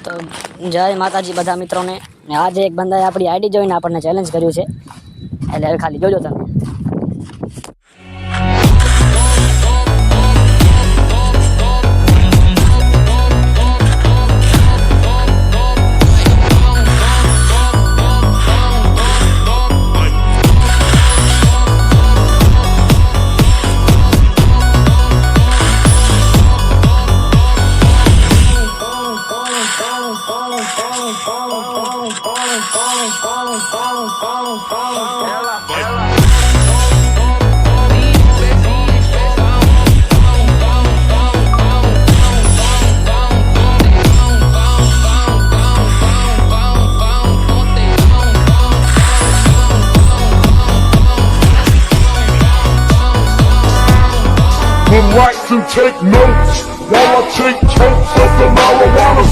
તો જય માતાજી બધા મિત્રોને. ને આજે એક બંદાએ આપણી આઈડી જોઈને આપણને ચેલેન્જ કર્યું છે, એટલે હવે ખાલી જોજો તમે. Would like to take notes while I take totes of the marijuana.